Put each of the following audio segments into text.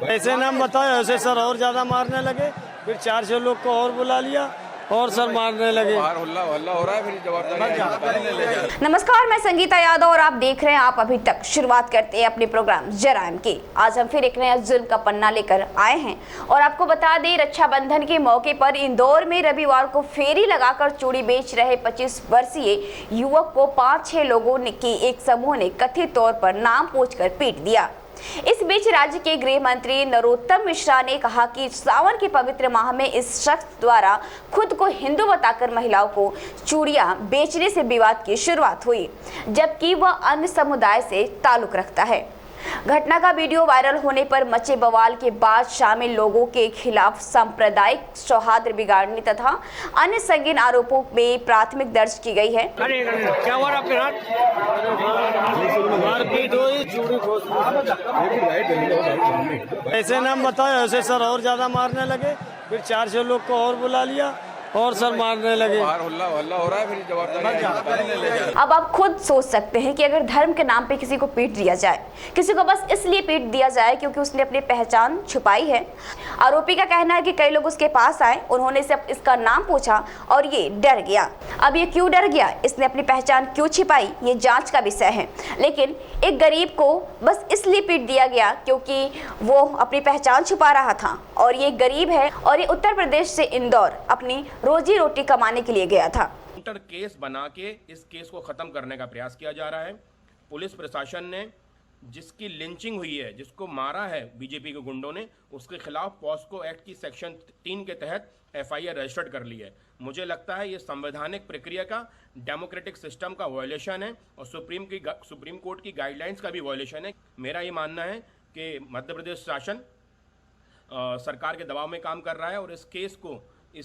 ऐसे नाम बताए, ऐसे सर और ज्यादा मारने लगे। फिर 400 लोग को और बुला लिया और सर मारने लगे। हल्ला हो रहा है, फिर जवाबदारी। नमस्कार, मैं संगीता यादव और आप देख रहे हैं आप अभी तक। शुरुआत करते हैं अपने प्रोग्राम जराइम की। आज हम फिर एक नया जुल्म का पन्ना लेकर आए हैं और आपको बता दें, रक्षाबंधन के मौके पर इंदौर में रविवार को फेरी लगाकर चूड़ी बेच रहे 25 वर्षीय युवक को 5-6 लोगों की एक समूह ने कथित तौर पर नाम पूछकर पीट दिया। इस बीच राज्य के गृह मंत्री नरोत्तम मिश्रा ने कहा कि सावन के पवित्र माह में इस शख्स द्वारा खुद को हिंदू बताकर महिलाओं को चूड़ियां बेचने से विवाद की शुरुआत हुई, जबकि वह अन्य समुदाय से ताल्लुक रखता है। घटना का वीडियो वायरल होने पर मचे बवाल के बाद शामिल लोगों के खिलाफ सांप्रदायिक सौहार्द बिगाड़ने तथा अन्य संगीन आरोपों में प्राथमिक दर्ज की गई है। क्या हुआ आपके हाथ? मारपीट हुई, चूड़ी ऐसे नाम बताए, ऐसे सर और ज्यादा मारने लगे। फिर 400 लोग को और बुला लिया और सर मारने लगे। हल्ला हो रहा है, फिर जवाबदारी। अब आप खुद सोच सकते हैं कि अगर धर्म के नाम पे किसी को पीट दिया जाए, किसी को बस इसलिए पीट दिया जाए क्योंकि उसने अपनी पहचान छुपाई है। आरोपी का कहना है कि कई लोग उसके पास आए, उन्होंने इसका नाम पूछा और ये डर गया। अब ये क्यों डर गया, इसने अपनी पहचान क्यों छिपाई, ये जांच का विषय है। लेकिन एक गरीब को बस इसलिए पीट दिया गया क्योंकि वो अपनी पहचान छुपा रहा था और ये गरीब है और ये उत्तर प्रदेश से इंदौर अपनी रोजी रोटी कमाने के लिए गया था। केस बना के इस केस को खत्म करने का प्रयास किया जा रहा है। पुलिस प्रशासन ने जिसकी लिंचिंग हुई है, जिसको मारा है बीजेपी के गुंडों ने, उसके खिलाफ पॉस्को एक्ट की सेक्शन 3 के तहत एफआईआर रजिस्टर्ड कर ली है। मुझे लगता है ये संवैधानिक प्रक्रिया का, डेमोक्रेटिक सिस्टम का वायलेशन है और सुप्रीम कोर्ट की गाइडलाइंस का भी वायलेशन है। मेरा ये मानना है कि मध्य प्रदेश शासन सरकार के दबाव में काम कर रहा है और इस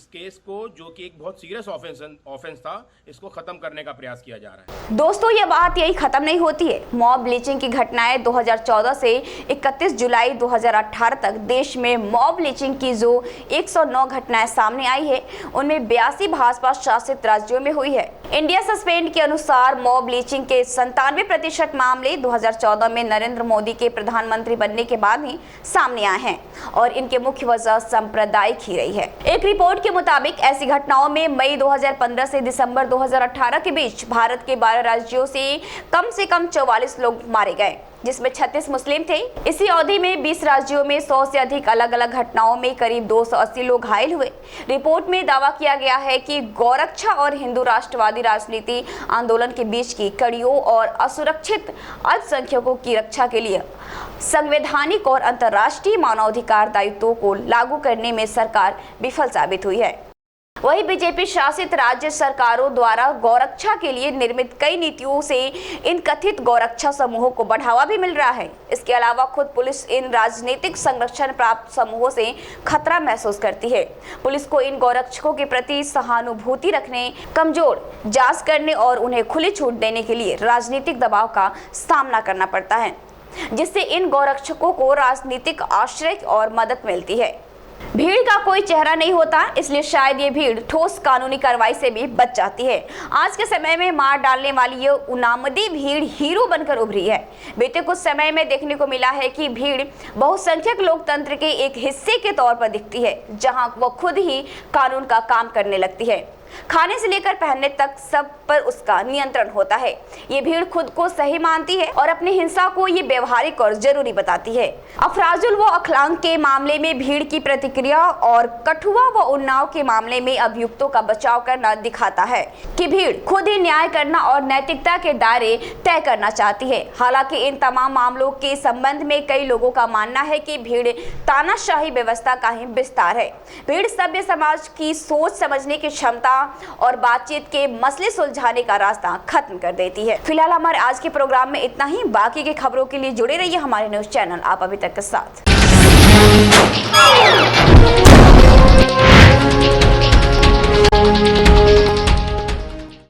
केस को जो कि एक बहुत सीरियस ऑफेंस था, इसको खत्म करने का प्रयास किया जा रहा है। दोस्तों, ये बात यही खत्म नहीं होती है। मॉब लिंचिंग की घटनाएं 2014 से 31 जुलाई 2018 तक देश में मॉब लिंचिंग की जो 109 घटनाएं सामने आई है, उनमें 82 भाजपा शासित राज्यों में हुई है। इंडिया सस्पेंड के अनुसार मॉब लिंचिंग के 97% मामले 2014 में नरेंद्र मोदी के प्रधानमंत्री बनने के बाद ही सामने आए हैं और इनके मुख्य वजह सांप्रदायिक ही रही है। एक रिपोर्ट के मुताबिक ऐसी घटनाओं में मई 2015 से दिसंबर 2018 के बीच भारत के 12 राज्यों से कम 44 लोग मारे गए, जिसमें 36 मुस्लिम थे। इसी अवधि में 20 राज्यों में 100 से अधिक अलग अलग घटनाओं में करीब 280 लोग घायल हुए। रिपोर्ट में दावा किया गया है कि गौरक्षा और हिंदू राष्ट्रवादी राजनीति आंदोलन के बीच की कड़ियों और असुरक्षित अल्पसंख्यकों की रक्षा के लिए संवैधानिक और अंतर्राष्ट्रीय मानवाधिकार दायित्वों को लागू करने में सरकार विफल साबित हुई है। वही बीजेपी शासित राज्य सरकारों द्वारा गौरक्षा के लिए निर्मित कई नीतियों से इन कथित गौरक्षा समूहों को बढ़ावा भी मिल रहा है। इसके अलावा खुद पुलिस इन राजनीतिक संरक्षण प्राप्त समूहों से खतरा महसूस करती है। पुलिस को इन गौरक्षकों के प्रति सहानुभूति रखने, कमजोर जांच करने और उन्हें खुली छूट देने के लिए राजनीतिक दबाव का सामना करना पड़ता है, जिससे इन गौरक्षकों को राजनीतिक आश्रय और मदद मिलती है। भीड़ का कोई चेहरा नहीं होता, इसलिए शायद ये भीड़ ठोस कानूनी कार्रवाई से भी बच जाती है। आज के समय में मार डालने वाली ये उन्मादी भीड़ हीरो बनकर उभरी है। बीते कुछ समय में देखने को मिला है कि भीड़ बहुसंख्यक लोकतंत्र के एक हिस्से के तौर पर दिखती है, जहां वो खुद ही कानून का काम करने लगती है। खाने से लेकर पहनने तक सब पर उसका नियंत्रण होता है। ये भीड़ खुद को सही मानती है और अपनी हिंसा को ये व्यवहारिक और जरूरी बताती है। अफराजुल व अखलाक के मामले में भीड़ की प्रतिक्रिया और कठुआ व उन्नाव के मामले में अभियुक्तों का बचाव करना दिखाता है कि भीड़ खुद ही न्याय करना और नैतिकता के दायरे तय करना चाहती है। हालांकि इन तमाम मामलों के संबंध में कई लोगों का मानना है कि भीड़ तानाशाही व्यवस्था का ही विस्तार है। भीड़ सभ्य समाज की सोच समझने की क्षमता और बातचीत के मसले सुलझाने का रास्ता खत्म कर देती है। फिलहाल हमारे आज के प्रोग्राम में इतना ही। बाकी की खबरों के लिए जुड़े रहिए हमारे न्यूज चैनल आप अभी तक के साथ।